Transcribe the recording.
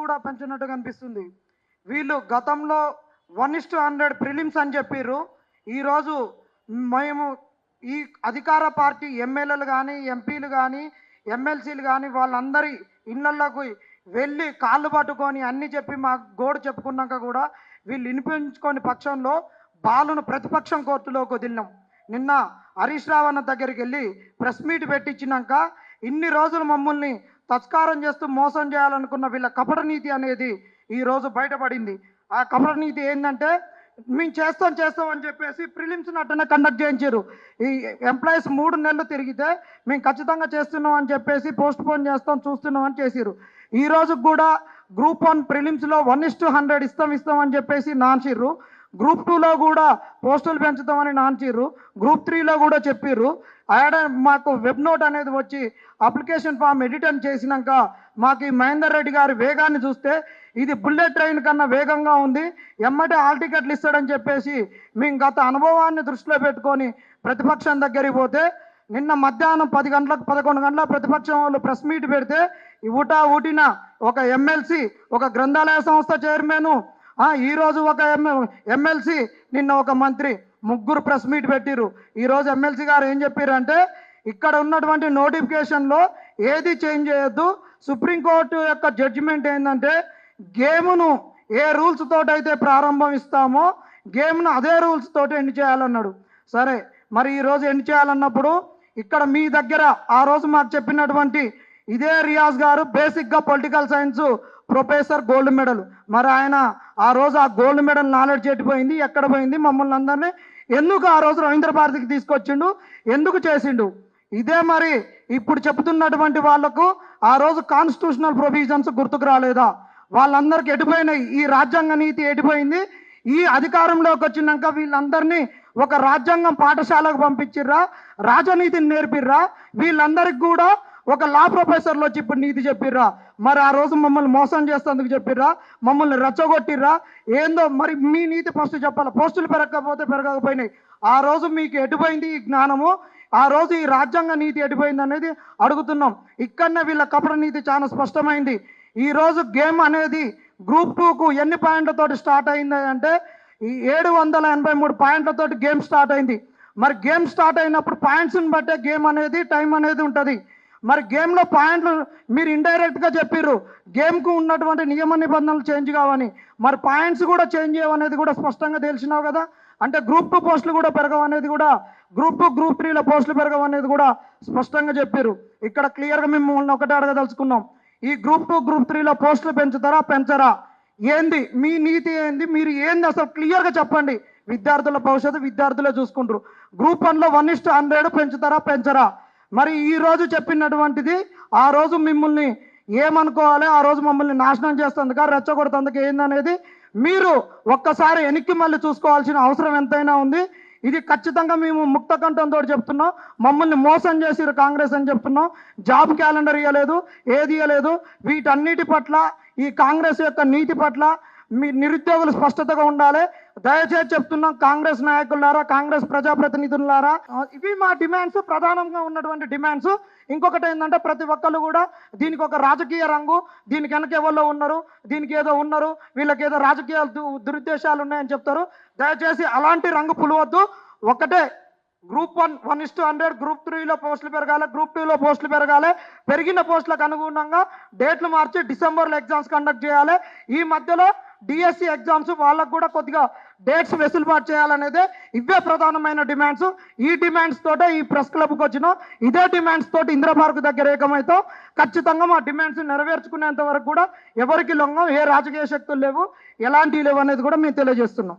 కూడా పెంచినట్టు కనిపిస్తుంది. వీళ్ళు గతంలో 1:100 ప్రిలిమ్స్ అని చెప్పారు. ఈరోజు మేము ఈ అధికార పార్టీ ఎమ్మెల్యేలు కానీ, ఎంపీలు కానీ, ఎమ్మెల్సీలు కానీ వాళ్ళందరి ఇళ్లలోకి వెళ్ళి కాళ్ళు పట్టుకొని అన్నీ చెప్పి మా గోడు చెప్పుకున్నాక కూడా వీళ్ళు వినిపించుకొని పక్షంలో బాలును ప్రతిపక్షం కోర్టులోకి వదిలినాం. నిన్న హరీష్ రావు అన్న దగ్గరికి వెళ్ళి ప్రెస్ మీట్ పెట్టించినాక ఇన్ని రోజులు మమ్మల్ని తస్కారం చేస్తూ మోసం చేయాలనుకున్న వీళ్ళ కపట నీతి అనేది ఈరోజు బయటపడింది. ఆ కపట నీతి ఏంటంటే మేము చేస్తాం అని చెప్పేసి ప్రిలిమ్స్ని అట్టనే కండక్ట్ చేయించారు. ఈ ఎంప్లాయీస్ 3 నెలలు తిరిగితే మేము ఖచ్చితంగా చేస్తున్నాం అని చెప్పేసి పోస్ట్ పోన్ చూస్తున్నాం అని చేసిరు. ఈరోజు కూడా గ్రూప్ 1 ప్రిలిమ్స్లో 1:100 ఇస్తాం అని చెప్పేసి నాన్చిర్రు. గ్రూప్ 2లో కూడా పోస్టులు పెంచుతామని నాన్చిర్రు. గ్రూప్ 3లో కూడా చెప్పిర్రు. మాకు వెబ్ నోట్ అనేది వచ్చి అప్లికేషన్ ఫామ్ ఎడిట్ చేసినాక మాకు ఈ మహేందర్ రెడ్డి గారి వేగాన్ని చూస్తే ఇది బుల్లెట్ ట్రైన్ కన్నా వేగంగా ఉంది, ఎమ్మటే హాల్ టికెట్లు ఇస్తాడని చెప్పేసి మేము గత అనుభవాన్ని దృష్టిలో పెట్టుకొని ప్రతిపక్షం దగ్గరికి పోతే నిన్న మధ్యాహ్నం 10 గంటలకు 11 గంటల ప్రతిపక్షం వాళ్ళు ప్రెస్ మీట్ పెడితే ఊటిన ఒక ఎమ్మెల్సీ, ఒక గ్రంథాలయ సంస్థ చైర్మన్, ఈరోజు ఒక ఎమ్మెల్సీ, నిన్న ఒక మంత్రి, 3 ప్రెస్ మీట్ పెట్టిరు. ఈరోజు ఎమ్మెల్సీ గారు ఏం చెప్పారంటే ఇక్కడ ఉన్నటువంటి నోటిఫికేషన్లో ఏది చేంజ్ చేయొద్దు. సుప్రీంకోర్టు యొక్క జడ్జిమెంట్ ఏంటంటే గేమ్ను ఏ రూల్స్ తోటైతే ప్రారంభిస్తామో గేమ్ను అదే రూల్స్ తోటి ఎండ్ చేయాలన్నాడు. సరే, మరి ఈరోజు ఎండ్ చేయాలన్నప్పుడు ఇక్కడ మీ దగ్గర ఆ రోజు మాకు చెప్పినటువంటి ఇదే రియాజ్ గారు బేసిక్గా political science professor, gold medal, మరి ఆయన ఆ రోజు ఆ గోల్డ్ మెడల్ నాలెడ్జ్ ఎట్టిపోయింది, ఎక్కడ పోయింది, మమ్మల్ని అందరినీ ఎందుకు ఆ రోజు రవీంద్ర భారతికి తీసుకొచ్చిండు, ఎందుకు చేసిండు? ఇదే మరి ఇప్పుడు చెప్తున్నటువంటి వాళ్లకు ఆ రోజు కాన్స్టిట్యూషనల్ ప్రొవిజన్స్ గుర్తుకు రాలేదా? వాళ్ళందరికీ ఎటుపోయినాయి, ఈ రాజ్యాంగ నీతి ఎటుపోయింది? ఈ అధికారంలోకి వచ్చినాక వీళ్ళందరినీ ఒక రాజ్యాంగం పాఠశాలకు పంపించిర్రా, రాజనీతిని నేర్పిర్రా? వీళ్ళందరికీ కూడా ఒక లా ప్రొఫెసర్లు వచ్చి ఇప్పుడు నీతి చెప్పిర్రా? మరి ఆ రోజు మమ్మల్ని మోసం చేస్తేందుకు చెప్పిర్రా? మమ్మల్ని రెచ్చగొట్టిర్రా? ఏందో మరి మీ నీతి ఫస్ట్ చెప్పాలి. పోస్టులు పెరగకపోయినాయి. ఆ రోజు మీకు ఎటుపోయింది ఈ జ్ఞానము? ఆ రోజు ఈ రాజ్యాంగ నీతి ఎటుపోయింది అనేది అడుగుతున్నాం. ఇక్కడనే వీళ్ళ కపట నీతి చాలా స్పష్టమైంది. ఈరోజు గేమ్ అనేది గ్రూప్ 2కు ఎన్ని పాయింట్లతోటి స్టార్ట్ అయింది అంటే 783 పాయింట్లతోటి గేమ్ స్టార్ట్ అయింది. మరి గేమ్ స్టార్ట్ అయినప్పుడు పాయింట్స్ని బట్టే గేమ్ అనేది టైం అనేది ఉంటుంది. మరి గేమ్లో పాయింట్లు మీరు ఇండైరెక్ట్గా చెప్పిర్రు గేమ్కు ఉన్నటువంటి నియమ నిబంధనలు చేంజ్ కావని, మరి పాయింట్స్ కూడా చేంజ్ చేయవనేది కూడా స్పష్టంగా తెలిసినావు కదా. అంటే గ్రూప్ 2 పోస్టులు కూడా పెరగవనేది కూడా, గ్రూప్ 2 గ్రూప్ 3లో పోస్టులు పెరగవనేది కూడా స్పష్టంగా చెప్పారు. ఇక్కడ క్లియర్గా మిమ్మల్ని ఒకటే అడగదలుచుకున్నాం, ఈ గ్రూప్ 2 గ్రూప్ 3లో పోస్టులు పెంచుతారా పెంచరా? ఏంది మీ నీతి? ఏంది మీరు ఏంది అసలు క్లియర్గా చెప్పండి. విద్యార్థుల భవిష్యత్తు విద్యార్థులే చూసుకుంటారు. గ్రూప్ 1లో 1:100 పెంచుతారా పెంచరా? మరి ఈరోజు చెప్పినటువంటిది ఆ రోజు మిమ్మల్ని ఏమనుకోవాలి, ఆ రోజు మమ్మల్ని నాశనం చేస్తుందిగా, రెచ్చగొడుతుందిగా ఏందనేది మీరు ఒక్కసారి వెనక్కి మళ్ళీ చూసుకోవాల్సిన అవసరం ఎంతైనా ఉంది. ఇది ఖచ్చితంగా మేము ముక్త కంఠంతో చెప్తున్నాం. మమ్మల్ని మోసం చేసిరు కాంగ్రెస్ అని చెప్తున్నాం. జాబ్ క్యాలెండర్ ఇవ్వలేదు, ఏది ఇవ్వలేదు. వీటన్నిటి పట్ల, ఈ కాంగ్రెస్ యొక్క నీతి పట్ల మీ నిరుద్యోగులు స్పష్టతగా ఉండాలి. దయచేసి చెప్తున్నాం, కాంగ్రెస్ నాయకులారా, కాంగ్రెస్ ప్రజాప్రతినిధులారా, ఇవి మా డిమాండ్స్, ప్రధానంగా ఉన్నటువంటి డిమాండ్స్. ఇంకొకటి ఏంటంటే ప్రతి ఒక్కళ్ళు కూడా దీనికి ఒక రాజకీయ రంగు, దీనికి వెనక ఎవరో ఉన్నారు, దీనికి ఏదో ఉన్నారు, వీళ్ళకి ఏదో రాజకీయ దురుద్దేశాలు ఉన్నాయని చెప్తారు. దయచేసి అలాంటి రంగు పులవద్దు. ఒకటే గ్రూప్ 1 1:100, గ్రూప్ 3లో పోస్టులు పెరగాలి, గ్రూప్ 2లో పోస్టులు పెరగాలి. పెరిగిన పోస్టులకు అనుగుణంగా డేట్లు మార్చి డిసెంబర్లో ఎగ్జామ్స్ కండక్ట్ చేయాలి. ఈ మధ్యలో డిఎస్సి ఎగ్జామ్స్ వాళ్ళకు కూడా కొద్దిగా డేట్స్ వెసులుబాటు చేయాలనేదే ఇవే ప్రధానమైన డిమాండ్స్. ఈ డిమాండ్స్ తోటే ఈ ప్రెస్ క్లబ్కి వచ్చినాం. ఇదే డిమాండ్స్ తోటి ఇంద్రపార్క్ దగ్గర ఏకమైతే ఖచ్చితంగా మా డిమాండ్స్ నెరవేర్చుకునేంత వరకు కూడా ఎవరికి లొంగం, ఏ రాజకీయ శక్తులు లేవు, ఎలాంటివి లేవు అనేది కూడా మేము తెలియజేస్తున్నాం.